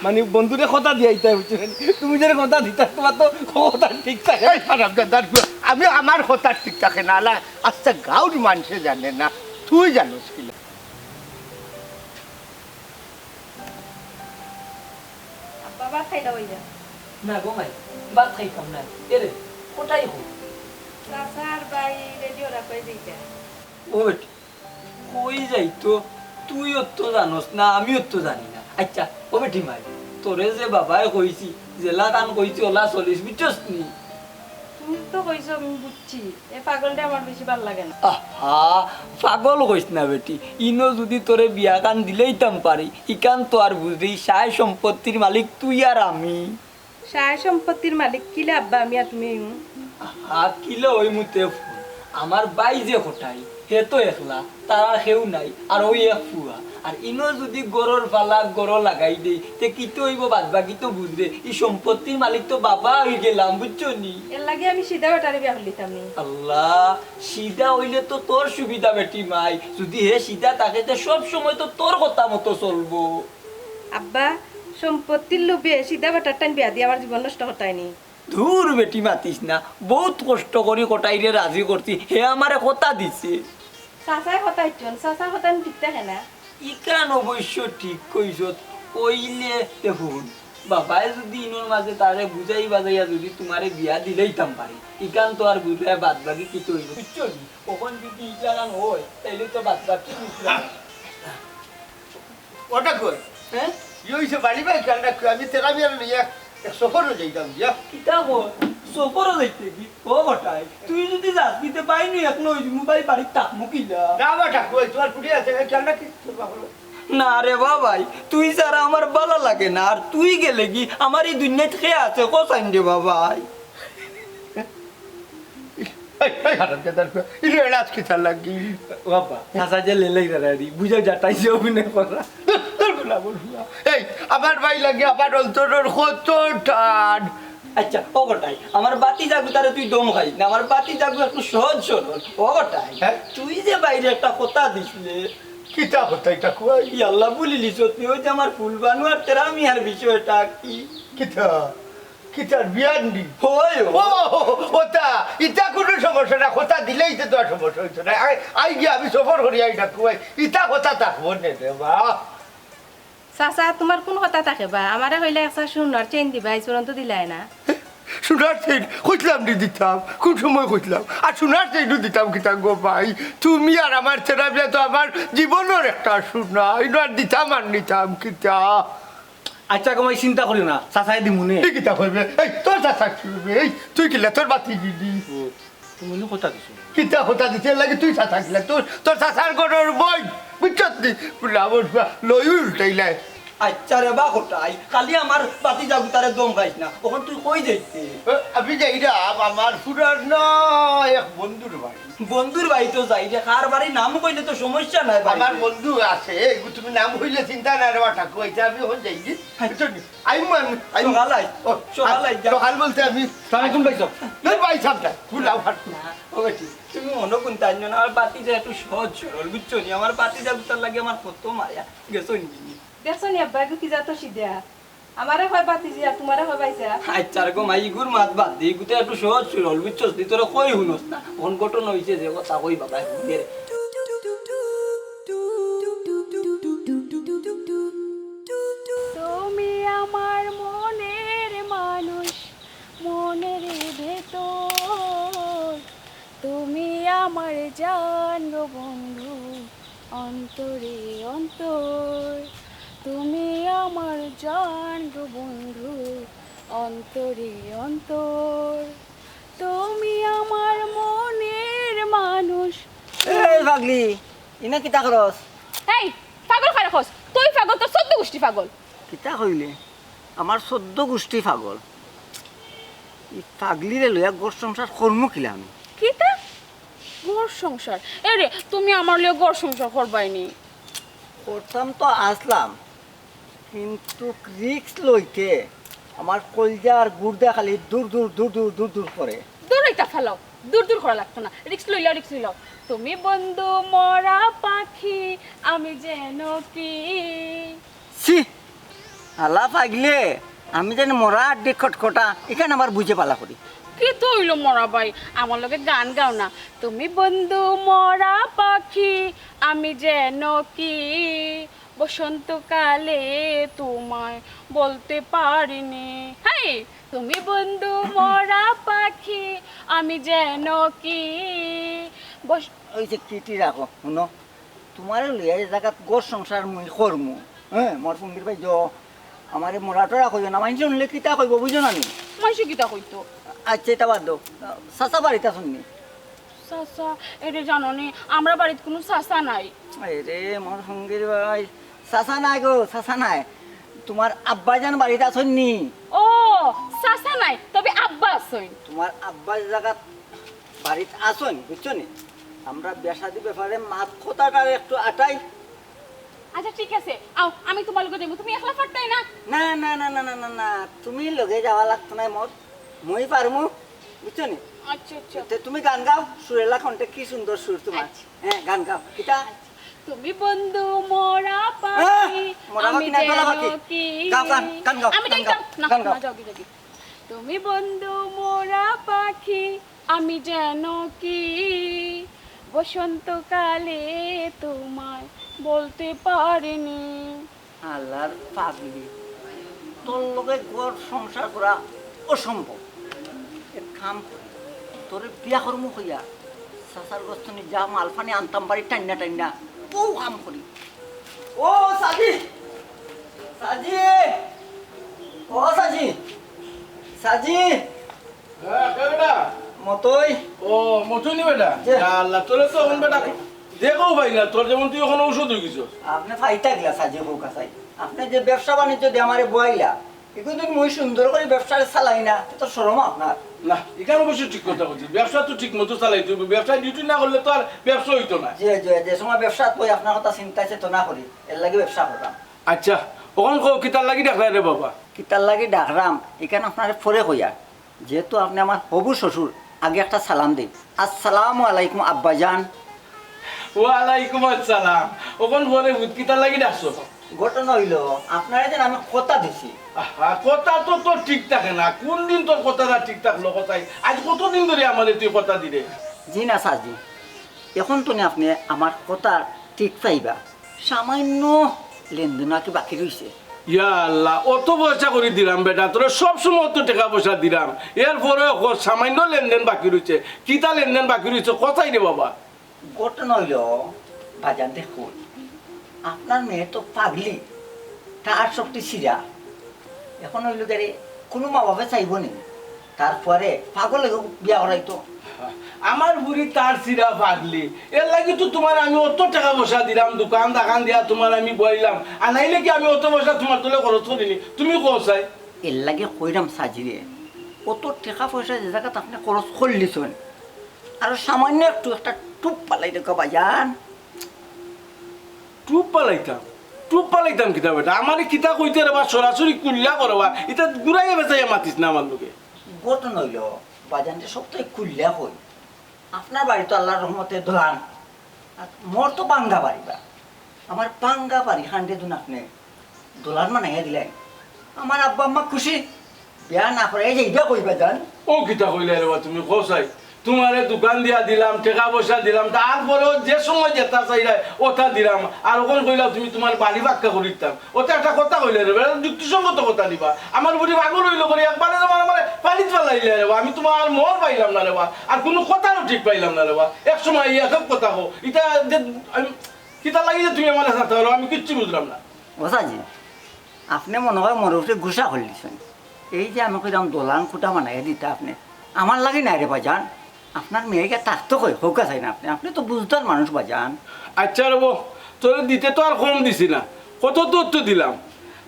মানে বন্ধুরে কথা দিয়াইতে বুঝছেন তুমি যে কথা দিতা তোমার তো কথা ঠিক থাকে আমি আমার কথা ঠিক থাকে না আলা আচ্ছা গাঁর মানুষে জানে না তুই জানোস কি বাবা খাইলা হইয়া না গো মাই ভাত খাইতাম না এরে কোথায় হো চাচার বাই রেডিও রাখাই দিতে ও বেটি কই যাইতো তুইও তো জানোস না আমিও তো জানি না আচ্ছা ও বেটি মাই তোরে যে বাবাই কইছি জেলা কান কইছি ওলা চলিস বুঝছস নি তুমি তো কইছো আমি বুঝছি এ পাগলটা আমার বেশি ভালো লাগে না আহা পাগল কইস না বেটি ইনো যদি তোরে বিয়া কান দিলেইতাম পারি ইকান তো আর বুঝলি সায় সম্পত্তির মালিক তুই আর আমি সায় সম্পত্তির মালিক কিলে আব্বা আমি আর তুমি কিলো ওই মুতে আমার বাই যে কোটাই হে তো একলা তারা কেউ নাই আর ওই এক ফুয়া আর ইনো যদি গরর ফালা গরো লাগাই দেই তে কি তো হইব বাদ বাকি তো বুঝবে এই সম্পত্তির মালিক তো বাবা হয়ে গেলাম বুঝছো নি এর লাগে আমি সিধা বেটারে বিয়া হলিতাম নি আল্লাহ সিধা হইলে তো তোর সুবিধা বেটি মাই যদি হে সিধা থাকে তে সব সময় তো তোর কথা মতো চলবো আব্বা সম্পত্তির লোভে সিধা বেটার টান বিয়া দিয়ে আমার জীবন নষ্ট হতায়নি ধুর বেটি মাতিস না বহুত কষ্ট করি কোটাইরে রাজি করছি হে আমারে কথা দিছে চাচাই হতাইছন চাচার হতান ঠিক থাকে না ইকান অবশ্য ঠিক কইছত কইলে দেখুন বাবাই যদি ইনোর মাঝে তারে বুঝাই বাজাইয়া যদি তোমারে বিয়া দিলেইতাম পারি ইকান তো আর বুঝাই বাদ বাকি কি তৈরি বুঝছো কখন যদি ইকান হয় তাইলে তো বাদ বাকি ওটা কই হ্যাঁ ইউইছে বাড়ি বাই কান্ডা আমি তেরা মিয়ার লইয়া এক সফরে যাইতাম যা কিতা হল সফরও দেখতে কি ও বটাই তুই যদি যাস দিতে পাইনি এখন ওই মোবাইল বাড়ি তাক মুকিলা না বাটা কই তোমার পুড়ি আছে কান্ডা কি বাবা না রে বাবাই তুই ছাড়া আমার ভালো লাগে না আর তুই গেলে কি আমার এই দুনিয়া থেকে আছে কোসাইন রে বাবাই এই হারামকে দরকার ইলে এলাচ কি চাল লাগি বাবা চাচা যে লেলেই দাঁড়াই বুঝা যাটাইছে অভিনয় করা এই আমার ভাই লাগে আমার অন্তরের কত টান আচ্ছা ওগটাই আমার বাতি জাগু তারে তুই দম খাইস না আমার বাতি জাগু একটু সহজ সরল ওগটাই হ্যাঁ? তুই যে বাইরে একটা কথা দিছিলে কিতা হতা এটা কই ই আল্লাহ বলিলি সত্যি ওই যে আমার ফুল বানু আর তেরা মিয়ার বিষয়টা কি কিতা কিতার বিয়ান্ডি হয় ও ওটা ইটা কোনো সমস্যা না কথা দিলেই তো আর সমস্যা হইতো না আই গিয়ে আমি সফর করি আইটা কই ইটা কথা থাকবো নে দেবা চাচা তোমার কোন কথা থাকে বা আমারে হইলে একটা সুন্দর চেন দিবা এই পর্যন্ত দিলাই না সোনার চেন কইলাম নি দিতাম কোন সময় কইলাম আর সোনার চেনও দিতাম কিতা গো ভাই তুমি আর আমার থেরাপিয়া তো আমার জীবনের একটা সোনা এটা আর দিতাম আর নিতাম কিতা আচ্ছা কমাই চিন্তা করি না চাচাই দিমুনে এই কিতা কইবে এই তোর চাচা কিবে এই তুই কিলা তোর বাতি দিদি তুমি কথা দিছো কিতা হতা দিতে লাগে তুই চাচা কিলা তোর চাচার গরর বই বুঝছত নি লাবর লই উল্টাইলাই আচ্ছা রে বা কোটাই খালি আমার বাতি জাগু তারে দম খাইস না ওখান তুই কই যাইতে আমি যাই রা আমার পুরার না এক বন্ধুর বাড়ি বন্ধুর বাড়ি তো যাই রে কার বাড়ি নাম কইলে তো সমস্যা নাই আমার বন্ধু আছে তুমি নাম হইলে চিন্তা না রে বাটা কইতে আমি হন যাই কি সকাল বলতে আমি তাহলে কোন পাইছো পাই সামটা ফুলাও হাট তুমি মনে কোন তাই না আমার বাতি যা একটু সহজ সরল বুঝছো নি আমার বাতি জাগু তার লাগে আমার কত মায়া গেছো নি দেখছো নি আব্বা কি যাতো সিধা আমারে হয় বাতি জিয়া তোমারে হয় পাইছা আচ্ছা গো মাই গুর মাত বাদ দি গুতে একটু সহজ সরল বুঝছো নি তোরা কই হুনস না কোন ঘটনা হইছে যে কথা কই বাবা রে তুমি আমার মনের মানুষ মনের ভেতর তুমি আমার জান গো বন্ধু অন্তরে অন্তর তুমি আমার জান গো বন্ধু অন্তরে অন্তর তুমি আমার মনের মানুষ এই পাগলি ইনা কিতা করস এই পাগল খারাপ হস তুই পাগল তো 14 গোষ্ঠী পাগল কিতা কইলে আমার 14 গোষ্ঠী পাগল ই পাগলিরে লইয়া গোর সংসার করমু কিলা আমি কিতা ঘর সংসার এরে তুমি আমার লিয়ে ঘর সংসার করবাইনি করতাম তো আসলাম কিন্তু রিক্স লইতে আমার কলজা আর গুড়দা খালি দূর দূর দূর দূর দূর দূর করে দূর একটা ফেলাও দূর দূর করা লাগতো না রিক্স লইলাও তুমি বন্ধু মরা পাখি আমি যেন কি সি আল্লাহ পাগলে আমি জানি মরা আড্ডি খটখটা এখানে আমার বুঝে পালা করি কি তো হইলো মরা ভাই আমার লগে গান গাও না তুমি বন্ধু মরা পাখি আমি যেন কি বসন্তকালে তোমায় বলতে পারিনি হাই তুমি বন্ধু মরা পাখি আমি যেন কি ওই যে কিটি রাখো শুনো তোমার লইয়া এই জায়গাত গোর সংসার মুই করমু হ্যাঁ মোর ফঙ্গির ভাই আমার মরাটো রাখো না মানুষ শুনলে কিতা কইব বুঝো না নি মাইসে কিতা কইতো আচ্ছা এটা বাদ দাও চাচা বাড়িতে শুননি চাচা এটা জানো নি আমরা বাড়িতে কোনো চাচা নাই রে মোর ফঙ্গির ভাই চাচা নাই গো চাচা নাই তোমার আব্বাজান বাড়িতে আসেননি ও চাচা নাই তবে আব্বা আছেন তোমার আব্বা জায়গা বাড়িতে আসেন বুঝছো নি আমরা বেসাদি ব্যাপারে মাত কথাটার একটু আটাই আচ্ছা ঠিক আছে আও আমি তোমার লগে যাবো তুমি একলা পারতাই না না না না না না না না তুমি লগে যাওয়া লাগতো না মোর মই পারমু বুঝছো নি আচ্ছা আচ্ছা তে তুমি গান গাও সুরেলা কণ্ঠে কি সুন্দর সুর তোমার আচ্ছা। হ্যাঁ গান গাও কিটা তুমি বন্ধু মোরা পাখি মোরা আমি পাখি না, দোলা যেন পাখি। কি গাও, গান, গান গাও, আমি গান যাই গাও, না গান গাও। না যাও যাও তুমি বন্ধু মোরা পাখি আমি যেন কি বসন্তকালে তোমায় বলতে পারিনি আল্লাহর পাগলি তোর লগে ঘর সংসার করা অসম্ভব এক কাম করি তোর বিয়া কর্ম হইয়া চাচার গস্তনি যা মালফানি আনতাম বাড়ি টান্না টান্না বউ কাম করি ও সাজি সাজি ও সাজি সাজি হ্যাঁ কে বেটা মতই ও মটুনি বেটা যে। আল্লাহ তোরে তো এখন বেটা দেখো ভাই না তোর যেমন তুই ওখানে ঔষধ হয়ে গেছিস আপনি ফাইটা গিলা সাজি হোক চাই আপনি যে ব্যবসা বাণিজ্য দিয়ে আমারে বয়াইলা এগুলো যদি মই সুন্দর করে ব্যবসা চালাই না তো শরম আপনার না এখানে অবশ্যই ঠিক কথা বলছিস ব্যবসা তো ঠিক মতো চালাই তুই ব্যবসায় ডিউটি না করলে তো আর ব্যবসা হইতো না যে যে যে সময় ব্যবসা কই আপনার কথা চিন্তা চেতনা করি এর লাগে ব্যবসা করলাম আচ্ছা ওখান কিতার লাগি দেখা রে বাবা কিতার লাগে ডাকরাম এখানে আপনার ফরে কইয়া যেহেতু আপনি আমার হবু শ্বশুর আগে একটা সালাম দিন আসসালামু আলাইকুম আব্বাজান ওয়ালাইকুম আসসালাম ওখান পরে কিতার লাগি ডাকছো ঘটনা হইল আপনারা যেন আমি কথা দিছি আহা, কথা তো তোর ঠিক থাকে না কোন দিন তোর কথাটা ঠিক থাকলো কথাই আজ কতদিন ধরে আমাদের তুই কথা দিলে জি না সাজি এখন তো আপনি আমার কথা ঠিক পাইবা সামান্য লেনদেন আর কি বাকি রয়েছে ইয়া আল্লাহ অত পয়সা করে দিলাম বেটা তোর সব সময় অত টাকা পয়সা দিলাম এরপরে সামান্য লেনদেন বাকি রয়েছে কিতা লেনদেন বাকি রয়েছে কথাই রে বাবা ঘটনা হইল বাজার দেখুন আপনার মেয়ে তো পাগলি তার শক্তি সিরা এখন হইল গাড়ি কোনো মা বাবা চাইব নি তারপরে পাগল বিয়া করাইতো আমার বুড়ি তার সিরা পাগলি এর লাগি তো তোমার আমি অত টাকা পয়সা দিলাম দোকান দাকান দিয়া তোমার আমি বইলাম আর নাইলে কি আমি অত পয়সা তোমার তোলে খরচ করিনি তুমি কোসাই এর লাগে কইরাম সাজিরে অত টাকা পয়সা যে জায়গাতে আপনি খরচ করলিছেন আর সামান্য একটু একটা টুপ পালাই দেখো বাজান টুপ পালাইতাম কিতা বেটা আমার কিতা কইতে রে বা সরাসরি কুল্লা করবা এটা ঘুরাইয়া বেচাইয়া মাতিস না আমার লোকে ঘটনা হইল বাজানটা সপ্তাহে খুললা হই আপনার বাড়ি তো আল্লাহর রহমতে ধরান আর মোর তো পাঙ্গা বাড়ি বা আমার পাঙ্গা বাড়ি হান্ডে দুন আপনি দোলার মানাইয়া দিলেন আমার আব্বা আম্মা খুশি বিয়া না করে এই যে ইটা কইবা যান ও কিতা কইলে রে বা তুমি কোসাই তোমারে দোকান দিয়া দিলাম টাকা পয়সা দিলাম তারপরেও যে সময় যেটা চাইলে ওটা দিলাম আর ওখানে কইলাম তুমি তোমার বাড়ি বাক্কা করে দিতাম ওটা একটা কথা কইলে রে যুক্তিসঙ্গত কথা দিবা আমার বুড়ি পাগল হইলো করে একবারে তোমার আমার পালিত পালাইলে রে বা আমি তোমার মন পাইলাম না রে বা আর কোনো কথাও ঠিক পাইলাম না রে বা এক সময় ইয়া সব কথা হো এটা যে আমি কিতা লাগি যে তুমি আমার সাথে হলো আমি কিচ্ছু বুঝলাম না ওসাজি আপনি মনে হয় মোর উপরে গুসা করলিছেন এই যে আমি কইলাম দোলান খুঁটা বানাইয়া দিতে আপনি আমার লাগে নাই রে বাজান আপনার মেয়েকে থাকতো কই হোক চাই না আপনি আপনি তো বুঝতেন মানুষ বাজান আচ্ছা রে তোর দিতে তো আর কম দিছি না কত তথ্য দিলাম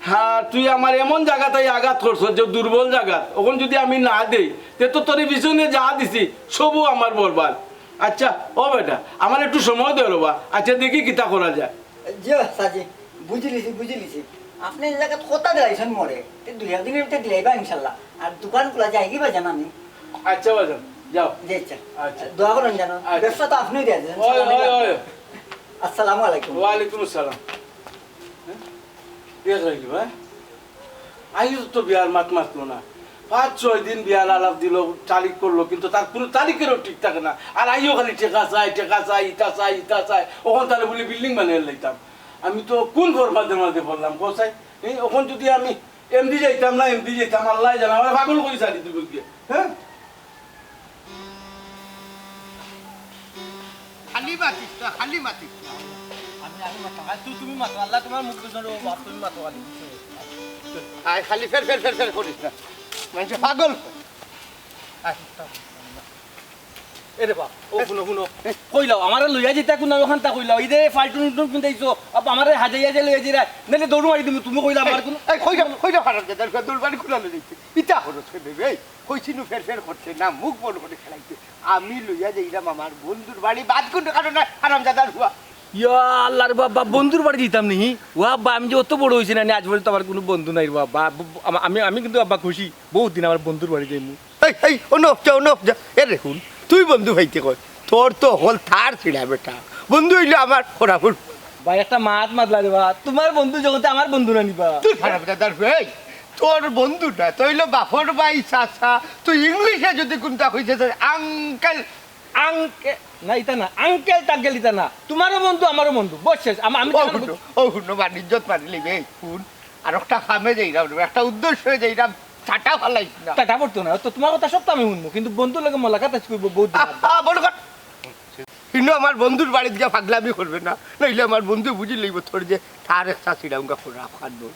হ্যাঁ তুই আমার এমন জায়গাটাই আঘাত করছ যে দুর্বল জায়গা ওখানে যদি আমি না দেই তে তো তোর পিছনে যা দিছি সবও আমার বরবাদ আচ্ছা ও বেটা আমার একটু সময় দে রবা আচ্ছা দেখি কিতা করা যায় জি সাজি বুঝিলিছি আপনি এই জায়গাত কথা দিলাইছেন মরে দুই একদিনের ভিতরে দিলাইবা ইনশাল্লাহ আর দোকান খোলা যায় কি বাজান আমি আচ্ছা বাজান যাও জি আচ্ছা আচ্ছা দোয়া করেন জানো আচ্ছা। ব্যবসা তো আপনি দিয়ে দেন ওই ওই ওই আসসালামু আলাইকুম ওয়ালাইকুম আসসালাম হ্যাঁ? কে কইলি ভাই আইও তো বিয়ার মাত মাতলো না 5-6 দিন বিয়ার আলাপ দিল তারিখ করলো কিন্তু তার কোনো তারিখেরও ঠিক থাকে না আর আইও খালি টেকা চাই ইটা চাই ওখান তাহলে বলি বিল্ডিং বানিয়ে লাইতাম আমি তো কোন ঘর মাঝে মাঝে বললাম কোথায় ওখান যদি আমি এমডি যাইতাম না এমডি যাইতাম আল্লাহ জানা আমার পাগল করে সারি দিব গিয়ে হ্যাঁ খালি মাতিস না খালি মাতিস না আমি মাতো তুমি মাতো আল্লাহ তোমার মুখ বুঝানো বাপ তুমি মাতো খালি আয় খালি ফের করিস না মানুষ পাগল এরে বাপ ও শুনো কইলাও আমারে লইয়া যেতা কোন ওখান তা কইলাও ইদে ফালতু নুন কিনতেইছো আপ আমারে হাজাইয়া যে লইয়া জিরা নলে দৌড় মারি দিমু তুমি কইলা আমার কোন এই কই যা ফারাক দে দরকার দৌড়বাড়ি খুলালো দিতে ইটা হলো ছেলে এই কইছিনু ফের করছে না মুখ বড় করে খেলাইতে আমি লইয়া যাইলাম আমার বন্ধুর বাড়ি বাদ কোন কারণে হারামজাদার হুয়া ইয়া আল্লাহর বাবা বন্ধুর বাড়ি দিতাম নি ওয়া আব্বা আমি যে অত বড় হইছি না আজ পর্যন্ত আমার কোনো বন্ধু নাই বাবা আমি কিন্তু আব্বা খুশি বহুত দিন আমার বন্ধুর বাড়ি যাইমু এই অনুপ যা এ দেখুন তুই বন্ধু ভাইতে কই তোর তো হল থার ছিড়া বেটা বন্ধু হইলো আমার খোরাফুর ভাই একটা মাত মাতলা রে বা তোমার বন্ধু জগতে আমার বন্ধু না নিবা তুই হারামজাদার ভাই তোর বন্ধুটা তো হইলো বাপর ভাই চাচা তুই ইংলিশে যদি কোনটা কইছে আঙ্কেল না ইতা না আঙ্কেল টাঙ্কেল ইতা না তোমারও বন্ধু আমারও বন্ধু বসেস আমি শুনো বাণিজ্যত মারি লিবে শুন আর একটা খামে যাইরাম একটা উদ্দেশ্য যাইরাম ছাটা ফালাইছ না টাটা পড়তো না তো তোমার কথা সব তো আমি শুনবো কিন্তু বন্ধুর লগে মোলাকাত করবো বহুত বল কর কিন্তু আমার বন্ধুর বাড়িতে গিয়ে পাগলামি করবে না নইলে আমার বন্ধু বুঝি লইব তোর যে তার একটা সিরামকা ফোরা খাটবো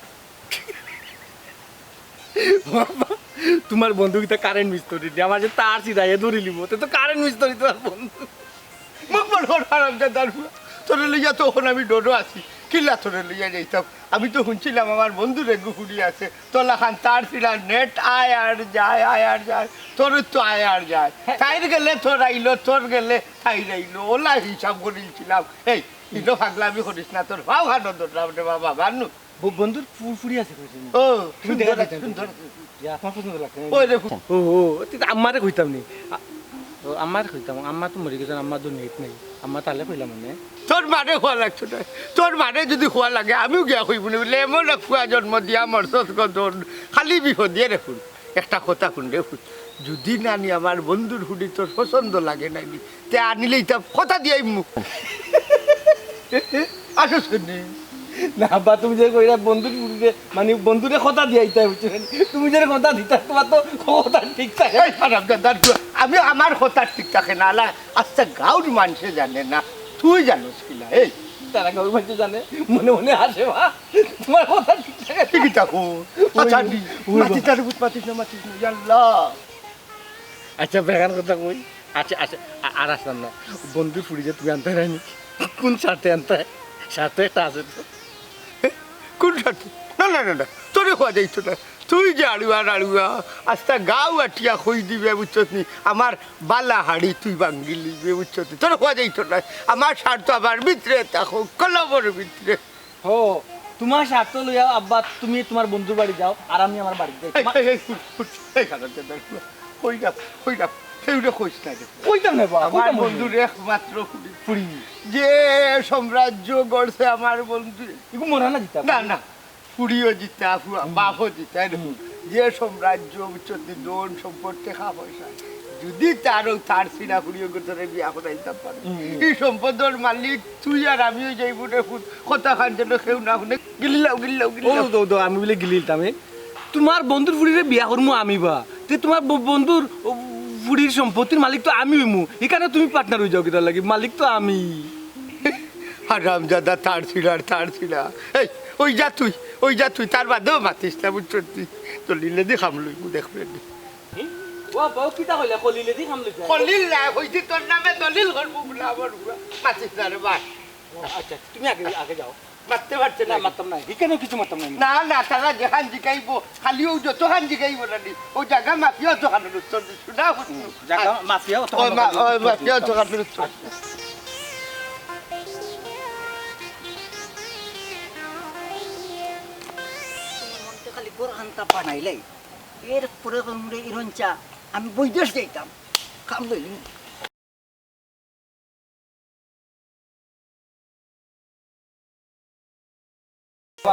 তোমার বন্ধু কিন্তু কারেন্ট মিস্ত্রি আমার যে তার সিরাইয়ে ধরে লিব তো কারেন্ট মিস্ত্রি তোমার বন্ধু মুখ বড় হারামজাদার তোরে লইয়া তখন আমি ডোডো আছি কিল্লা তোরে লইয়া যাইতাম আমি তো শুনছিলাম আমার বন্ধুরে গুহুড়ি আছে তোলা খান তার ছিলা নেট আয় আর যায় তোর তো আয় আর যায় তাইর গেলে তোর আইলো তোর গেলে তাই আইলো ওলা হিসাব করেছিলাম এই ইনো পাগলামি করিস না তোর ভাও খানো ধরলাম রে বাবা বানু বন্ধুর ফুরফুরি আছে ও তুমি দেখা সুন্দর আপনার পছন্দ লাগছে ওই রে ও আমারে কইতাম নি আমার কইতাম আম্মা তো মরে গেছেন আম্মা তো নেট নাই আম্মা তাহলে কইলাম মানে তোর মানে হওয়া লাগছে না তোর মানে যদি হওয়া লাগে আমিও গিয়া হইব না বলে এমন খুয়া জন্ম দিয়া মরসত কদর খালি বিপদ দিয়ে রেখুন একটা কথা শুন রেখুন যদি নানি আমার বন্ধুর হুডি তোর পছন্দ লাগে নাকি তে আনিলেই তা কথা দিয়াই মুখ আসো শুনি না বা তুমি যে কইরা বন্ধুর মানে বন্ধুরে কথা দিয়াইতে বুঝছেন তুমি যে কথা দিতা তোমার তো কথা ঠিক থাকে আমি আমার কথা ঠিক থাকে না আলা আচ্ছা গাঁর মানুষে জানে না তুই জানোস কিনা এই তারা গাঁর মানুষ জানে মনে মনে আসে বা তোমার কথা ঠিক থাকে ঠিকই থাকো মাতিস না আল্লাহ আচ্ছা বেগান কথা কই আচ্ছা আর আসলাম না বন্ধুর ফুড়ি যে তুমি আনতে রানি কোন শার্টে আনতে শার্টে একটা আছে তো কোন সাথে না তোরে হওয়া যাইতো না তুই যে আড়ুয়া আস্তা গাও আটিয়া হই দিবে বুঝছত নি আমার বালা হাড়ি তুই ভাঙ্গি লিবে বুঝছত নি তোর হওয়া যাইতো না আমার স্বার্থ আমার ভিতরে থাকো কলমের ভিতরে ও তোমার স্বার্থ লইয়া আব্বা তুমি তোমার বন্ধুর বাড়ি যাও আর আমি আমার বাড়িতে যাই কইতাম না বা আমার বন্ধুর একমাত্র ফুড়ি যে সাম্রাজ্য গড়ছে আমার বন্ধু এগু মরা না দিতা না ফুড়িও জিতা বাপও জিতা এরকম যে সাম্রাজ্য উচ্চতি দোন সম্পদ টাকা পয়সা যদি তার সিনা ফুড়িও করে বিয়া করাইতে পারে এই সম্পদের মালিক তুই আর আমিও যাইব রে কথা খান যেন কেউ না শুনে গিল্লাও আমি বলে গিলিলতাম তোমার বন্ধুর ফুড়িরে বিয়া করমু আমি বা তে তোমার বন্ধুর ফুড়ির সম্পত্তির মালিক তো আমি হইমু এখানে তুমি পার্টনার হয়ে যাও কিটা লাগি মালিক তো আমি হারামজাদা তার ছিড়া এই ওই যা তুই তার বাদেও মাতিস না বুঝছি তো লিলে দি খাম লইব দেখবে ও বাউ কিটা কইলা কলিলে দি খাম লইছা কলিল না হইছি তোর নামে দলিল করব বলে আমার মাতিস না রে ভাই আচ্ছা তুমি আগে যাও মারতে পারছে না মারতাম না এখানে কিছু মারতাম না তারা যেখান জিগাইব খালি ও যতখান জিগাইব না ও জায়গা মাফিয়া তো খান শুনা জায়গা মাফিয়া মাফিয়া তো খান খালি গোরহান্তা পানাইলাই এরপরে ইরঞ্চা আমি বৈদেশ যাইতাম খাম লইলি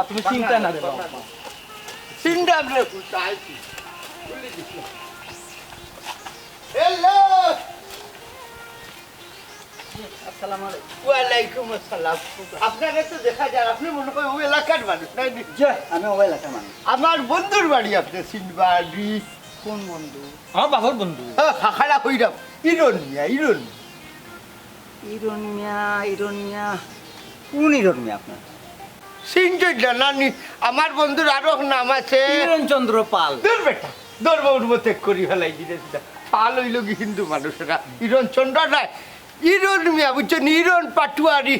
তুমি চিন্তা না সিন্ডাম রে কোথায় হ্যালো আসসালামু আলাইকুম। ওয়ালাইকুম আসসালাম আপনাকে তো দেখা যায় আপনি মনে করেন ওই এলাকার মানুষ নাই নি? আমি ওই এলাকার মানুষ। আমার বন্ধুর বাড়ি আপনি সিনবাড়ি কোন বন্ধু? আমার বাবার বন্ধু। খাখাড়া কইরাম ইরন মিয়া ইরন মিয়া কোন ইরন মিয়া আপনার? সিনজয় জানানি আমার বন্ধুর আরো নাম আছে ইরন চন্দ্র পাল। দূর বেটা দরবার মতে করি ফেলাই দিলে পাল হইল কি হিন্দু মানুষেরা ইরন চন্দ্র নাই ইরন মিয়া বুঝছেন ইরন পাটুয়ারি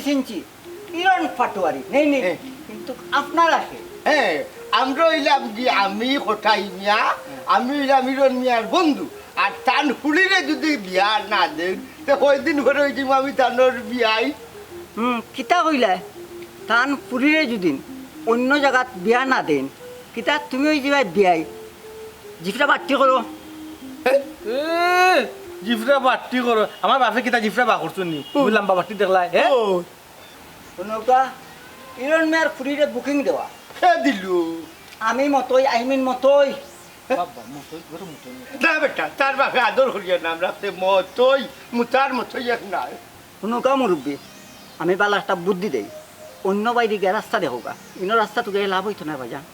চিনছি ইরন পাটোয়ারি নেই হ্যাঁ। কিন্তু আপনার আছে। হ্যাঁ আমরা হইলাম কি আমি কোথায় মিয়া আমি হইলাম ইরন মিয়ার বন্ধু আর তান হুলিরে যদি বিয়া না দেন তো কয়দিন করে হইছি আমি তানোর বিয়াই কিতা কইলা তান পুরীরে যদি অন্য জায়গাত বিয়া না দেন কিতা তুমি ওই যে বিয়াই জিফটা বাট্টি করো। জিফরা বাট্টি করো আমার বাপে কিতা জিফরা বা করছো নি বললাম বাবাটি দেখলাই হ্যাঁ ও কোনটা ইরন মিয়ার পুরীরে বুকিং দেওয়া দিলু আমি মতই আইমিন মতই না বেটা তার বাপে আদর করিয়া নাম রাখতে মতই মুতার মতই এক নাই কোনকা মুরব্বী আমি বালা একটা বুদ্ধি দেই অন্য বাইরে গিয়ে রাস্তা দেখো গা ইনো রাস্তা তো গিয়ে লাভ হইতো না ভাইজান।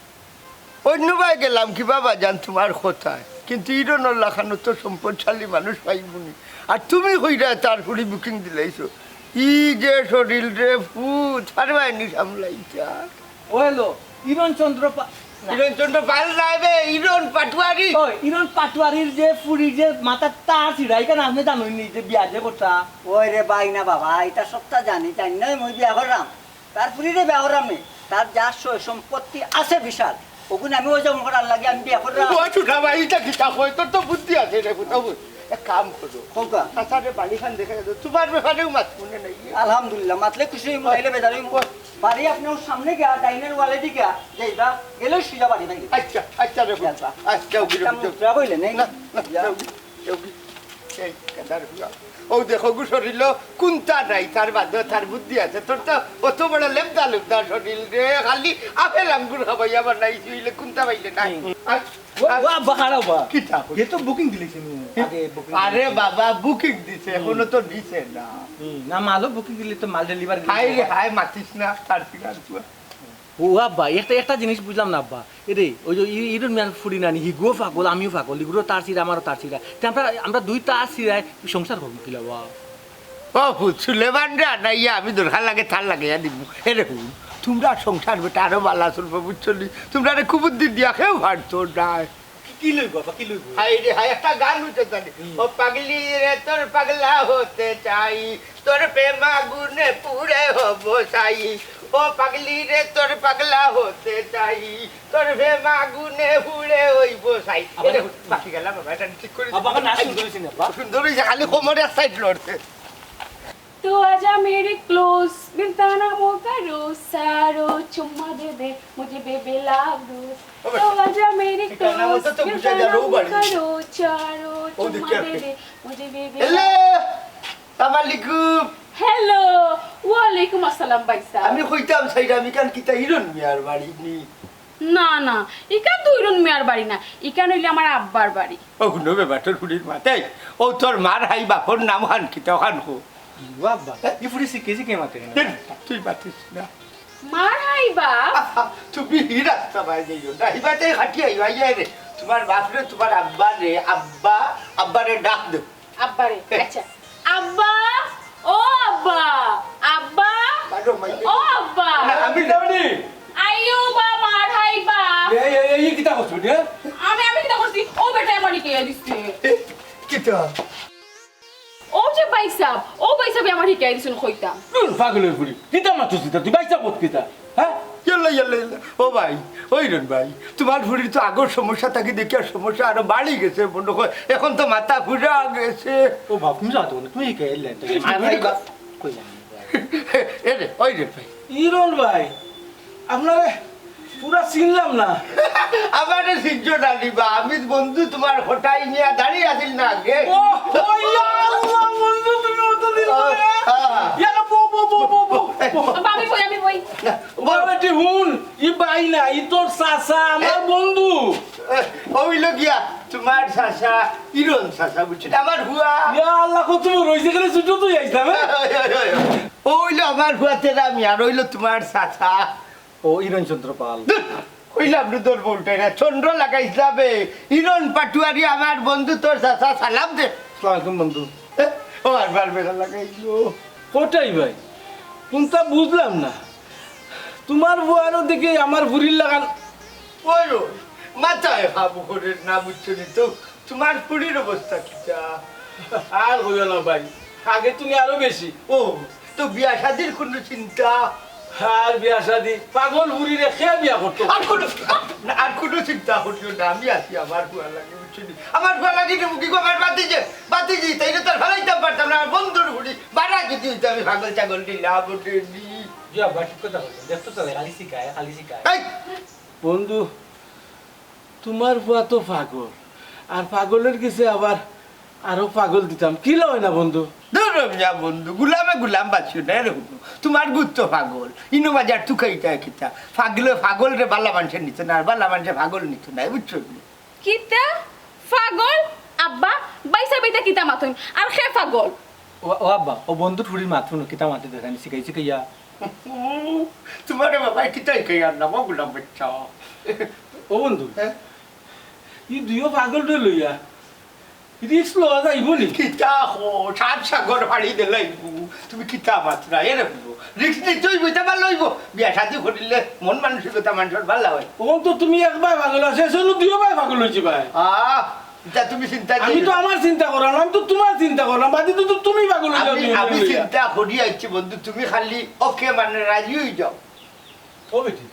অন্য ভাই গেলাম কি বাবা জান তোমার কোথায় কিন্তু ইরনের লাখানো তো সম্পদশালী মানুষ পাইবনি আর তুমি কইরা তার হুড়ি বুকিং দিলাইছো ই যে শরীর রে ফুট পারবাইনি সামলাইছা ও হ্যালো ইরন চন্দ্র পাল ইরন চন্দ্র পাল নাইবে ইরন পাটুয়ারি ইরন পাটোয়ারির যে পুরীর যে মাথার তার ছিড়া এখানে আপনি জানোই নি যে বিয়া যে করতা ওই রে বাই না বাবা এটা সবটা জানি নয় মই বিয়া করলাম তার পুরীরে বিয়া করলাম নি তার যা সয় সম্পত্তি আছে বিশাল ওগুলো আমি ওই যেমন করার লাগে আমি বিয়া করলাম। ও ছুটা ভাই এটা কি তা কই তোর তো বুদ্ধি আছে রে ফুটাও এক কাম করো হোকা আসারে বাড়ি খান দেখে দাও তোমার ব্যাপারেও মাত মনে নাই আলহামদুলিল্লাহ মাতলে খুশি মহিলা বেজারি বাড়ি আপনার সামনে গিয়া ডাইনের ওয়ালে দিকে যাইবা গেলেও সিজা বাড়ি ভাই আচ্ছা আচ্ছা রে ফুটা আচ্ছা মুদ্রা কইলে নেই না না এই কাদার হুয়া ও দেখো গু শরীর কোনটা নাই তার বাধ্য তার বুদ্ধি আছে তোর তো অত বড় লেপদা লেপদা শরীর রে খালি আপেল আঙ্গুর খাবাই আবার নাই শুইলে কোনটা পাইলে নাই কিতা এ তো বুকিং দিলেছি আগে বুকিং আরে বাবা বুকিং দিছে এখনো তো দিছে না না মালও বুকিং দিলে তো মাল ডেলিভারি হাই রে হাই মাতিস না তার ফিগার ও আব্বা একটা জিনিস বুঝলাম না আব্বা এরে ওই যে ইরন মিয়ান ফুড়ি নানি হিগো পাগল আমিও পাগল ইগুলো তার ছিঁড়া আমারও তার ছিঁড়া আমরা দুই তার ছিঁড়ায় সংসার করবো কি লাভ ও ফুলে বান্ডা নাই আমি দরকার লাগে তার লাগে দিব এরকম তোমরা সংসার বেটা আরো বালা চলবো বুঝছলি তোমরা খুব বুদ্ধি দিয়া খেয়েও হাঁটতো নাই কি লইব বাবা কি লইব হাই রে হাই একটা গান হইতে জানি ও পাগলি রে তোর পাগলা হতে চাই তোর প্রেম আগুনে পুড়ে হব চাই ও পাগলি রে তোর পাগলা হতে চাই তোর প্রেম আগুনে পুড়ে হইব চাই বাকি গেলাম বাবা এটা ঠিক করে বাবা না সুন্দর হইছে না বাবা সুন্দর হইছে খালি কোমরে এক সাইড লড়ছে तू आजा मेरे क्लोज मिलता ना मौका रोज सारो चुम्मा दे दे मुझे बेबी लव रोज तू आजा मेरे क्लोज मिलता ना मौका रोज चारो चुम्मा दे दे मुझे बेबी হ্যালো আসসালামালাইকুম हेलो वालेकुम अस्सलाम भाई साहब আমি কইতাম সাইডা আমি কান কিতা হিরন মিয়ার বাড়ি নি না না ইকান তো ইরন মিয়ার বাড়ি না ইকান হইলে আমার আব্বার বাড়ি ও নবে বাটর ফুড়ির মাথায় ও তোর মার হাই বাপর নাম হান কিতা হান কো বাবা এই ফুড়ি শিখেছি কে মাতে তুই বাতিস না মার হাইবা তুমি হি রাস্তা বাই যাইও না হিবাতে হাঁটি আইবা রে তোমার বাপ রে তোমার আব্বা রে আব্বা রে ডাক দে আব্বারে আচ্ছা আব্বা ও আব্বা আব্বা বাড়ো মাইলে ও আব্বা আমি যাবনি আইও বা মার হাইবা এই কিতা করছো রে আমি কিটা করছি ও বেটা আমারে কে দিছে কিতা ও যে বাইসাব আমার হিকাই দিছুন কইতা পাগলের ফুড়ি কিতা মারছিস তুই বাইসা পথ কিতা হ্যাঁ ইয়াল্লা ও ভাই ওই রন ভাই তোমার ফুড়ির তো আগর সমস্যা থাকি দেখি আর সমস্যা আরো বাড়ি গেছে মনে হয় এখন তো মাথা ঘুরা গেছে ও বাপ তুমি যাও না তুমি কে এলে কই জানি এরে ওই রে ভাই ইরন ভাই আপনারে পুরা চিনলাম না আমার সিজ্জো ডালিবা আমি বন্ধু তোমার হঠাই নিয়ে দাঁড়িয়ে আছিস না আগে ও ইয়া আল্লাহ বন্ধু তুমি অত দিন পরে ইয়ালা বউ আমি বই বেটি হুন ই বাই না ই তোর চাচা আমার বন্ধু ওইল গিয়া তোমার চাচা ইরন চাচা বুঝছি আমার হুয়া ইয়া আল্লাহ কত রইছে করে ছুটো তুই আইছাম ওইল আমার হুয়া তেরা মিয়া রইল তোমার চাচা ও ইরণ চন্দ্র পাল কইলাম রে তোর বলটাই না চন্দ্র লাগাইছলাবে ইরন পাটুয়ারি আমার বন্ধু তোর চাচা সালাম দে আসসালামু আলাইকুম বন্ধু ও আর বার বেলা লাগাইলো কোটাই ভাই কোনটা বুঝলাম না তোমার বুয়ারও দেখে আমার ভুরির লাগান ওই মাথায় খাবো করে না বুঝছো নি তো তোমার পুরীর অবস্থা কিটা আর হইল না ভাই আগে তুমি আরো বেশি ও তো বিয়া শাদির কোনো চিন্তা আর বিয়া শাদি পাগল ভুরি রেখে বিয়া করতো আর কোনো চিন্তা করিও না আমি আছি আমার ভুয়া লাগে বুঝছো নি আমার ভুয়া লাগে তো মুখি আমার বাতিজি তাই না তার ভালাইতাম পারতাম না আমার বন্ধুর ভুড়ি বাড়া যদি হইতো আমি পাগল ছাগল দিলাম ওঠেনি এই, বন্ধু তোমার বুয়া তো পাগল আর পাগলের কাছে আবার আরো পাগল দিতাম কি লয় না বন্ধু ধরো মিয়া বন্ধু গুলাম বাঁচিও না এরকম তোমার গুত্ত পাগল ইনো বাজার তুকাইটা কিতা পাগল রে বালা মানুষের নিত না আর বালা মানুষের পাগল নিত না বুঝছো নি? কিতা পাগল আব্বা বাইসা বাইতা কিতা মাথুন আর খে পাগল ও আব্বা ও বন্ধু ঠুরির মাথুন কিতা মাতে দেখানি শিখাইছি কইয়া তোমার বাবা কিতাই কে আর নাম গুলাম বাচ্চা ও বন্ধু ই দুইও পাগল রে লইয়া রিক্স লওয়া যাইব নি কিতা হো সাত সাগর ফাড়ি দিলাই তুমি কিতা মাত্রা এরকম রিক্স নিতেই বইতে ভালো লইব বিয়া শাদি করিলে মন মানসিকতা মানুষের ভালো হয় ও তো তুমি একবার পাগল আছে এসে দুইও ভাই পাগল হয়েছে ভাই তা তুমি চিন্তা আমি তো আমার চিন্তা করলাম আমি তো তোমার চিন্তা করলাম বাদি তো তুমি পাগল হয়ে যাও আমি চিন্তা করি আছি বন্ধু তুমি খালি ওকে মানে রাজি হয়ে যাও ও বেটি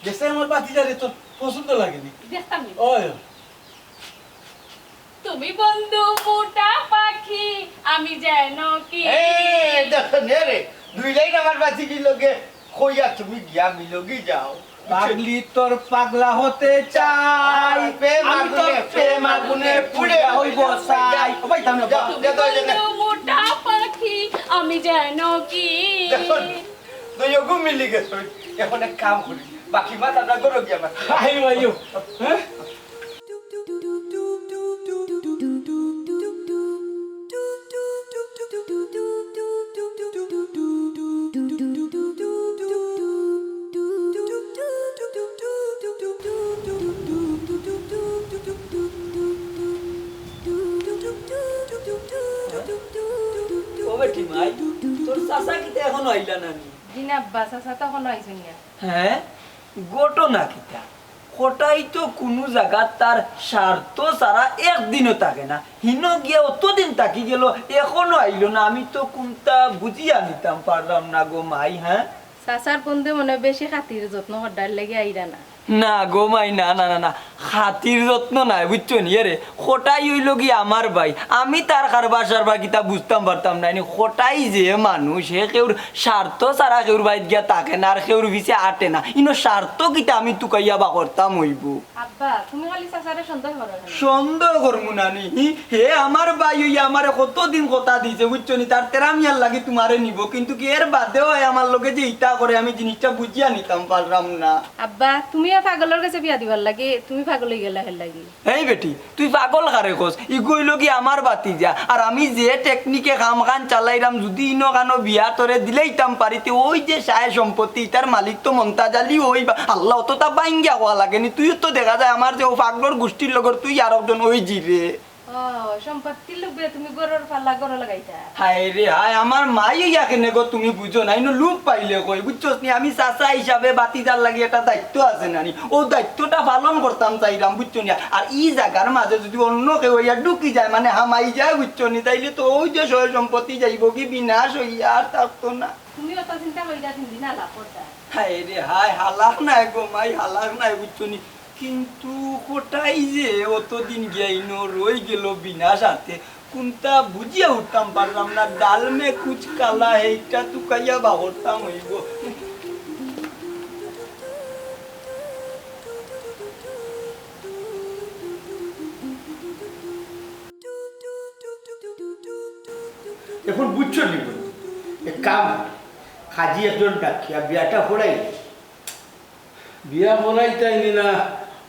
গেছে আমার বাতিজারে তো পছন্দ লাগেনি দেখতাম নি। ওই তুমি বন্ধু মোটা পাখি আমি যেন কি এই দেখো নে রে দুই লাইন আমার বাতি কি লোকে কইয়া তুমি গিয়া মিলগি যাও পাগলি তোর পাগলা হতে চাই আমি তো প্রেম আগুনে পুড়ে হইব চাই ও ভাই তামনা তুমি বন্ধু মোটা পাখি আমি যেন কি দেখো দুইগু মিলি গেছো এখন এক কাম করি বাকি মাথা না করো গিয়া আমার আইও আইও হ্যাঁ ও বেটি মাই তোর চাচা কিতা এখনো আইলা নানি দিনা বাস আছে তখন আইছেন না হ্যাঁ ঘটনা কিতা কোটাই তো কোনো জায়গা তার স্বার্থ ছাড়া একদিনও থাকে না হিনো গিয়ে অতদিন থাকি গেল এখনো আইলো না আমি তো কোনটা বুঝিয়া নিতাম পারলাম না গো মাই হ্যাঁ চাচার বন্ধু মনে বেশি খাতির যত্ন হড্ডার লেগে আইরা না না গো মাই না না না না খাতির যত্ন নাই বুঝছো নি রে খোটাই হইল কি আমার ভাই আমি তার কারবার সারবার কিতা বুঝতাম পারতাম না খোটাই যে মানুষ হে কেউর স্বার্থ ছাড়া কেউর বাইত গিয়া থাকে না আর কেউর ভিসে আটে না ইনো স্বার্থ কিতা আমি তুকাইয়া বা করতাম হইব আব্বা তুমি খালি চাচারে সন্দেহ করো না সন্দেহ করবো না নি হে আমার ভাই হইয়া আমারে কতদিন কথা দিয়েছে বুঝছো নি তার তেরা মিয়ার লাগি তোমারে নিব কিন্তু কি এর বাদেও আমার লোকে যে ইটা করে আমি জিনিসটা বুঝিয়া নিতাম পারলাম না আব্বা তুমিও পাগলের কাছে বিয়া দিবার লাগে তুমি পাগল হয়ে গেলা হেল লাগি এই বেটি তুই পাগল কারে কস ই কইল কি আমার বাতি যা আর আমি যে টেকনিকে কাম খান চালাইরাম যদি ইনো কানো বিয়া তোরে দিলেইতাম পারিতে ওই যে সায় সম্পত্তি তার মালিক তো মমতাজ আলী ওই আল্লাহ তো তা বাইঙ্গা হওয়া লাগেনি তুইও তো দেখা যায় আমার যে ও পাগলর গোষ্ঠীর লগর তুই আর একজন ওই জিরে ও সম্পত্তির লোকে তুমি গরুর পাল্লা গরু লাগাইতা হায় রে হায় আমার মাই ইয়া কেনে গো তুমি বুঝো না ইনো লুক পাইলে কই বুঝছস নি আমি চাচা হিসাবে বাতিদার লাগি একটা দায়িত্ব আছে নানি ও দায়িত্বটা পালন করতাম চাইরাম বুঝছো নি আর ই জায়গার মাঝে যদি অন্য কেউ ইয়া ঢুকি যায় মানে হামাই যায় বুঝছো নি তাইলে তো ওই যে সয় সম্পত্তি যাইব কি বিনাশ হইয়া আর থাকতো না তুমি অত চিন্তা কইরা তিন না লাভ করতা হায় রে হায় হালাক নাই গো মাই হালাক নাই বুঝছো নি কিন্তু কোটাই যে অতদিন গিয়াইনো রই গেল বিনা সাথে কোনটা বুঝিয়া উঠতাম পারলাম না ডাল মে কুচ কালা এইটা তুকাইয়া বাহরতাম হইব এখন বুঝছো নি এক কাম হাজি একজন ডাকিয়া বিয়াটা পড়াই বিয়া পড়াইতাইনি না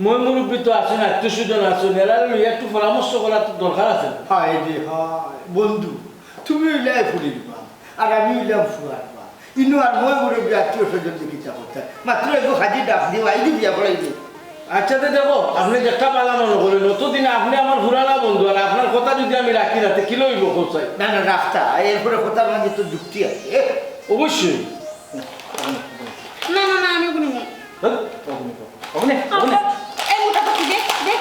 মই মুরব্বী তো আছেন আত্মীয় স্বজন আছেন এরা লইয়া একটু পরামর্শ করা তো দরকার আছে হায় রে হায় বন্ধু তুমি উইলাই ফুলির পা আর আমি উইলাম ফুয়ার পা ইনু আর মই মুরব্বী আত্মীয় স্বজন দেখিতা কথা মাত্র একটু হাজি ডাক দিও আইদি বিয়া পড়াই দিও আচ্ছা তো দেখো আপনি যেটা পালা মনে করেন অতদিন আপনি আমার পুরানা বন্ধু আর আপনার কথা যদি আমি রাখি রাতে কি লইব কোথায় না না রাস্তা এরপরে কথার মাঝে তো যুক্তি আছে অবশ্যই না না না আমি ওগুলো আব্বা এই মোটা পাখি দেখ দেখ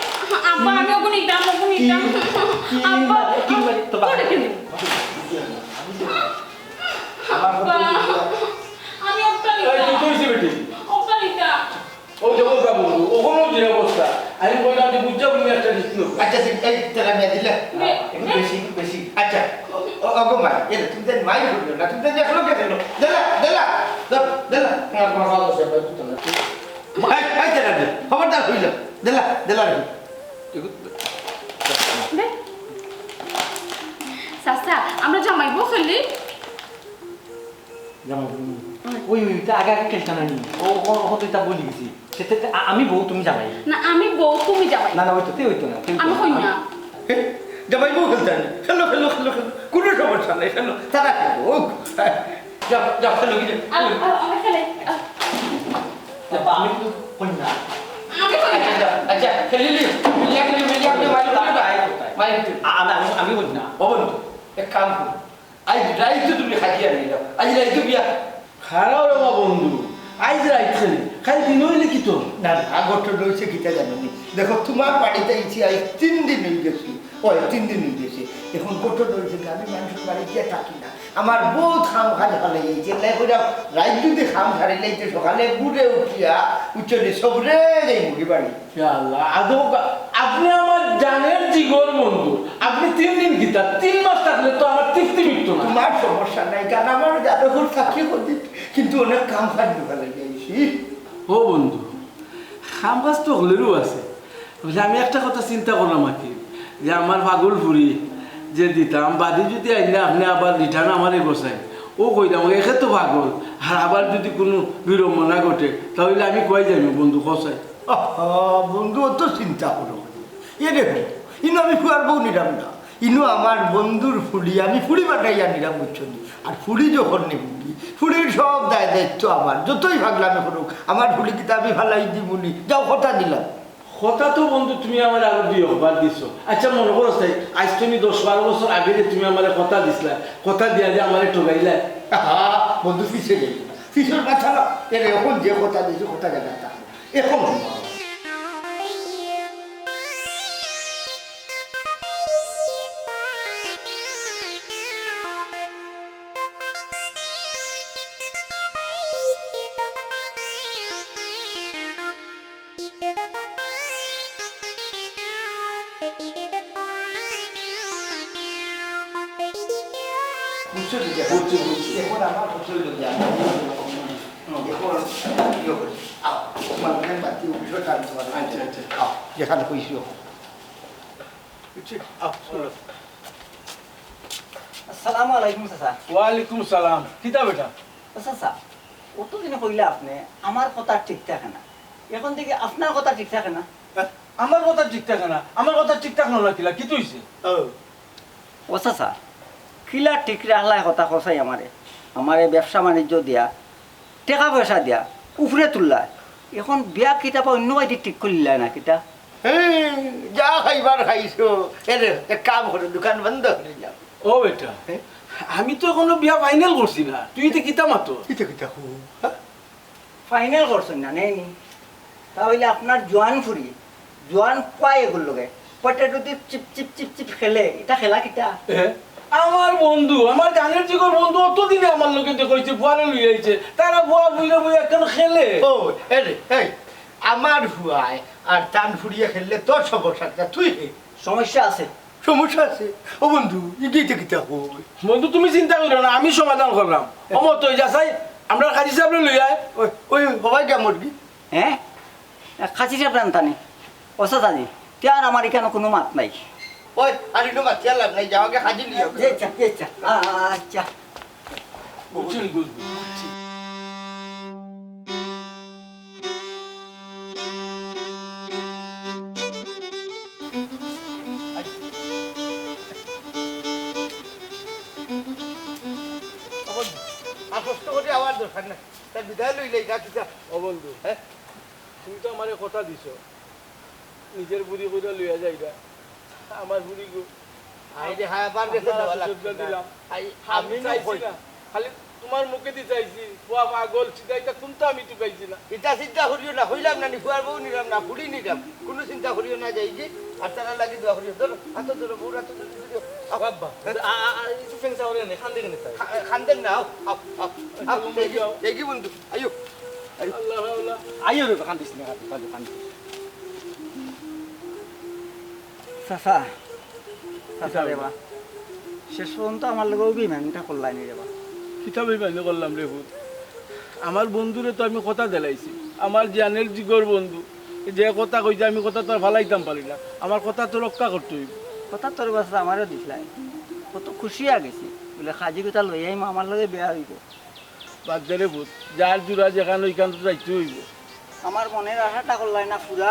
আব্বা আমি ওগুলো নিতাম আব্বা তোরে কি আব্বা আমি ওটা নিতাম তুই কইছিস বেটি ওটা নিতাম ও দেখো বাবু ওখানেও যে অবস্থা আমি বললাম যে বুঝা বলি একটা দিচ্ছিল আচ্ছা এই তেরা মিয়া দিলে একটু বেশি বেশি আচ্ছা অগো মা এর তুমি তো মাই করলো না তুমি তো দেখলো কে দিলো দেলা দেলা দেলা আমার ভালো আছে তো না মাই মাই তেরা দে খবরদার হইল দেলা দেলা রে দে সাসা আমরা জামাইবো খেলি যেমন ওই ওইটা আগে আগে খেলতে না নি ও তো এটা বলি গেছি সেটা আমি বউ তুমি জামাই না আমি বউ তুমি জামাই না না ওইতো না আমি হই না জামাই বউ খেলতে আনি খেলো খেলো খেলো খেলো কোনো সমস্যা নেই খেলো তারা খেলো যাও যাও খেলো কি আমি খেলে আমি তো কই না আমি হই না আচ্ছা খেলিলি মিলিয়া মাই আমি বলি না বন্ধু এক কাম করো আজ রাইতে তুমি খাইয়া নিয়ে যাও আজ রাইতে বিয়া খারাপ রে বন্ধু আইজ রাইছে খালি দিন হইলে কি তো না আগরটা রয়েছে কিটা জানো নি দেখো তোমার বাড়িতে ইচ্ছি আজ 3 দিন হয়ে গেছি ওই 3 দিন হয়ে গেছে এখন গোটা রয়েছে আমি মানুষের বাড়ি গিয়ে থাকি না আমার বহুত খাম খাজ ভালো হয়েছে লাই করে রাইত যদি খাম ছাড়ি লাইতে সকালে ঘুরে উঠিয়া উচ্চলে সবরে যাই মুড়ি বাড়ি আল্লাহ আদৌ আপনি আমার জানের জিগর বন্ধু আপনি 3 দিন গীতা 3 মাস থাকলে তো আমার তৃপ্তি মিটতো না তোমার সমস্যা নাই কারণ আমার যাদবপুর থাকিয়ে করছি কিন্তু অনেক কাম কাজ ঢোকালে গেছি ও বন্ধু খাম কাজ তো হলেরও আছে বলে আমি একটা কথা চিন্তা করলাম আর কি যে আমার পাগল ফুরি যে দিতাম বাদি যদি আইলে আপনি আবার রিটার্ন আমারে বসাই ও কইলাম একে তো পাগল আর আবার যদি কোনো বিড়ম্বনা ঘটে তাহলে আমি কই যাবো বন্ধু কষাই বন্ধু অত চিন্তা করো এ দেখো ইনো আমি ফুয়ার বউ নিলাম না ইনো আমার বন্ধুর ফুলি আমি ফুড়ি বাটাইয়া নিলাম বুঝছো আর ফুড়ি যখন নিবি ফুড়ির সব দায় দায়িত্ব আমার যতই ভাগলামে করুক আমার ফুলি কিতা আমি ভালাই দিবনি যাও কথা দিলাম কথা তো বন্ধু তুমি আমার আরো 2 বার দিছো আচ্ছা মনে করো তাই আজ তুমি 10-12 বছর আগে যে তুমি আমার কথা দিছিলা কথা দিয়া যে আমার ঠগাইলা বন্ধু ফিসে গেল ফিসের মাথা না এর এখন যে কথা দিয়েছে কথা জায়গা তা এখন এখন আমার বুঝছো যেখানে কইছো আসসালামু আলাইকুম চাচা ওয়ালাইকুম সালাম কিতা বেটা চাচা অতদিনে কইলে আপনি আমার কথা ঠিক থাকে না এখন থেকে আপনার কথা ঠিক থাকে না আমার কথা ঠিক থাকে না আমার কথা ঠিক থাকলো না কিলা কি তুইছে ও চাচা কিলা ঠিক রাখলা কথা কসাই আমারে ব্যবসা বাণিজ্য দিয়া টাকা পয়সা দিয়া উপরে তুললা এখন বিয়া কিতাব অন্য বাড়ি ঠিক করলিলা না কিতা যা খাইবার খাইছো এর এক কাম করো দোকান বন্ধ করে যাও ও বেটা আমি তো এখনো বিয়া ফাইনাল করছি না তুই তো কিতা মাতো কিতা কিতা ফাইনাল করছেন না নেই তাহলে আপনার জোয়ান ফুরি জোয়ান পায় এগুলো লোকে পটেটো দিয়ে চিপ চিপ চিপ চিপ খেলে এটা খেলা কিতা আমার বন্ধু আমার গানের জিগর বন্ধু অতদিনে আমার লোকে কইছে বুয়ারে লই আইছে তারা বুয়া বুইলে বুইয়া কেন খেলে ও এরে এই আমার হুয়ায় আর টান ফুরিয়ে খেললে তোর সমস্যা তুই সমস্যা আছে সমস্যা আছে ও বন্ধু ইগিতে কিতা কই বন্ধু তুমি চিন্তা করো না আমি সমাধান করলাম অমত হই যাচাই আমরা কাজী সাহেব লই আয় ওই ওই হবাই যা মুরগি হ্যাঁ খাসি সাহেব রান্তানি ওসা দাদি তার আমার এখানে কোনো মাত নাই ওই আর ইনো মাতিয়া লাভ নাই যাওয়াকে হাজির লিও আচ্ছা বুঝছেন বুঝছি দরকার নাই তার বিদায় লইলে না কিতা ও বন্ধু হ্যাঁ তুমি তো আমার কথা দিছ নিজের বুড়ি করে লইয়া যাইবা আমার বুড়ি গো আই রে হায় বার গেছে দেওয়া লাগছে দিলাম আই আমি চাইছি না খালি তোমার মুখে দি চাইছি পোয়া পাগল সিধাইটা কোনটা আমি টুকাইছি না এটা চিন্তা করিও না হইলাম না ফুয়ার বউ নিলাম না ফুড়ি নিলাম কোনো চিন্তা করিও না যাই যে আর তারা লাগি দোয়া করিও ধরো হাত ধরো বউ হাত ধরো বাবা একটু ফেংসা করে নে খান দেখে নে তাই খান্দেন না দেখি বন্ধু আইও আল্লাহ আল্লাহ আইও রে খান দিস না খান চাচা চাচা দেবা শেষ পর্যন্ত আমার লোক অভিমানটা করলাই নি দেবা কিতাবে বাইনে করলাম রে ভূত আমার বন্ধুরে তো আমি কথা দিলাইছি আমার জানের জিগর বন্ধু যে কথা কইছে আমি কথা তো আর ভালাইতাম পারি না আমার কথা তো রক্ষা করতে হইব কথা তোর বাচ্চা আমারও দিসলাই কত খুশি গেছি বলে খাজি কথা লই আইম আমার লগে বেয়া হইব বাদ দে রে ভূত যার জোড়া যেখানে ওইখান তো যাইতে হইব আমার মনের আশাটা করলাই না পুরা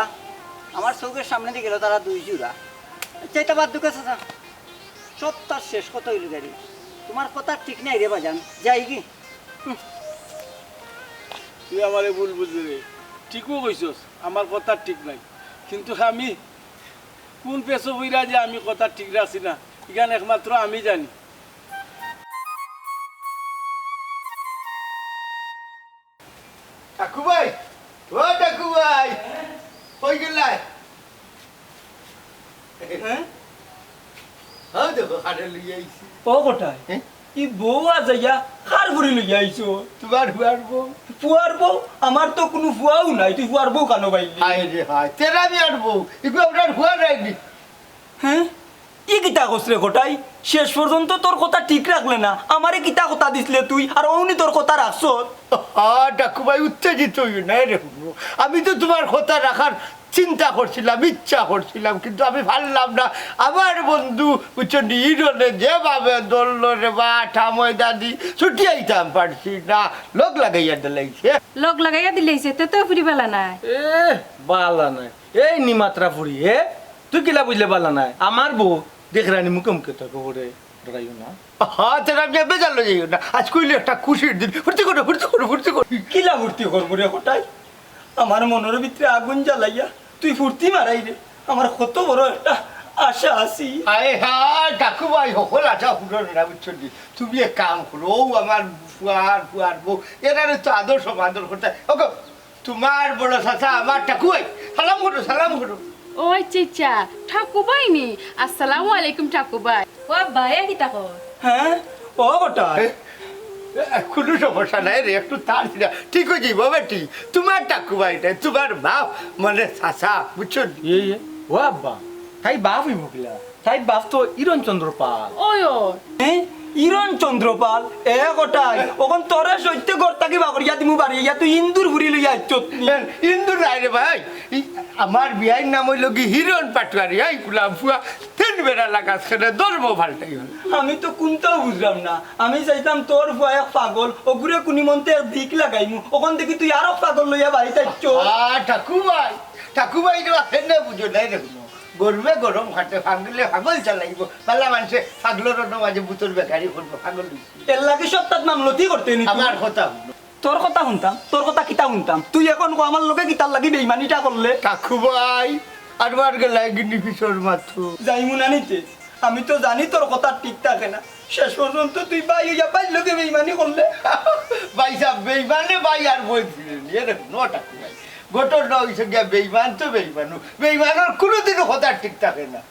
আমার চৌকের সামনে দিয়ে গেল তারা দুই জোড়া চাইটা বাদ দুকে চাচা সব তার শেষ কত হইল গাড়ি তোমার কথা ঠিক নাই রে বাজান যাই কি তুই আমারে ভুল বুঝলি রে ঠিকও কইছস আমার কথা ঠিক নাই কিন্তু আমি কোন পেছো বইরা যে আমি কথা ঠিক রাখছি না এখানে একমাত্র আমি জানি ঠাকু ভাই ও ঠাকু ভাই কই গেলাই হ্যাঁ দেখো হাটে লইয়া আইছি ও কোটায় ই বউ আজাইয়া কার ঘুরি লইয়া আইছো তোমার ফুয়ার বউ ফুয়ার বউ আমার তো কোনো ফুয়াও নাই তুই ফুয়ার বউ কেন পাইলি হায় রে হায় তেরা মিয়ার বউ এগুলো আপনার ফুয়ার রাইনি হ্যাঁ ই কিতা কসরে কোটাই শেষ পর্যন্ত তোর কথা ঠিক রাখলে না আমারে কিতা কথা দিসলে তুই আর অমনি তোর কথা রাখছ ঠাকু ভাই উত্তেজিত হইও না রে আমি তো তোমার কথা রাখার চিন্তা করছিলাম ইচ্ছা করছিলাম কিন্তু আমি পারলাম না আমার বন্ধু বুঝছো নিরনে যেভাবে দৌড়লো রে বা ঠাময় দাদি ছুটি আইতাম পারছি না লোক লাগাইয়া দিলাইছে লগ লাগাইয়া দিলেইছে তে তো ফুরি বেলা নাই এ বালা নাই এই নিমাত্রা ফুরি হে তুই কিলা বুঝলে বালা নাই আমার বউ দেখ রানি মুখে মুখে তো করে ডরাইও না হ্যাঁ তেরা আমি বেজার লই যাইও না আজ কইলে একটা খুশির দিন ফুর্তি করো ফুর্তি করো ফুর্তি করো কিলা ফুর্তি করবো রে কোটাই আমার মনের ভিতরে আগুন জ্বালাইয়া তুই ফুর্তি মারাই রে আমার কত বড় একটা আশা আছি আরে হ্যাঁ কাকু ভাই সকল আশা ফুটল না বুঝছো নি তুমি এক কাম করো ও আমার ফুয়ার বউ এরা তো আদর সমাদর করতে ওকে তোমার বড় চাচা আমার ঠাকু ভাই সালাম করো ওই চিচা ঠাকুবাইনি আসসালামু আলাইকুম ঠাকুবাই ও ভাই কিতা কর হ্যাঁ ও কোটাই কোনো সমস্যা নাই রে একটু তার ঠিক হয়ে যাইব বেটি তোমার ঠাকু ভাই নাই তোমার বাপ মানে চাচা বুঝছো নি? ও আব্বা তাই বাপ হইব কিলা তাই বাপ তো ইরণ চন্দ্র পাল ওই হ্যাঁ ইরণ চন্দ্রপাল এ কোটাই ওখন তোরে সত্য গর্তাকে বাগরিয়া দিমু বাড়ি ইয়া তুই ইন্দুর ঘুরি লইয়া আইছত ইন্দুর নাই রে ভাই আমার বিয়ার নাম হইল কি হিরণ পাটুয়ারি আই কুলাম ফুয়া তিন বেড়া লাগাস খেলে ধর্ম ফাল্টাই হল আমি তো কোনটাও বুঝলাম না আমি চাইতাম তোর ভয় পাগল ওগুরে কুনি মন্তে ভিক লাগাইমু ওখান থেকে তুই আরো পাগল লইয়া বাড়িতে আইছ ঠাকু ভাই রে বুঝো নাই রে গরমে গরম হাতে ভাঙলে পাগল চালাইব পালা মানুষে পাগলের মাঝে বুতর বেকারি করবো পাগল এর লাগে সত্তার নাম লতি করতে নি আমার কথা তোর কথা শুনতাম তোর কথা কিতা শুনতাম তুই এখন আমার লোকে কিতার লাগি বেইমানিটা করলে ঠাকু ভাই আর গেলাই গিনি পিছর মাত্র যাইমু না নিতে আমি তো জানি তোর কথা ঠিক থাকে না শেষ পর্যন্ত তুই বাই হইয়া পাই লোকে বেইমানি করলে ভাই সাহেব বেইমানে ভাই আর বই ফিরে নিয়ে দেখুন ঠাকু ভাই ঘটনা হয়েছে গিয়া বেইমান তো বেইমানের কোনোদিনও কথা ঠিক থাকে না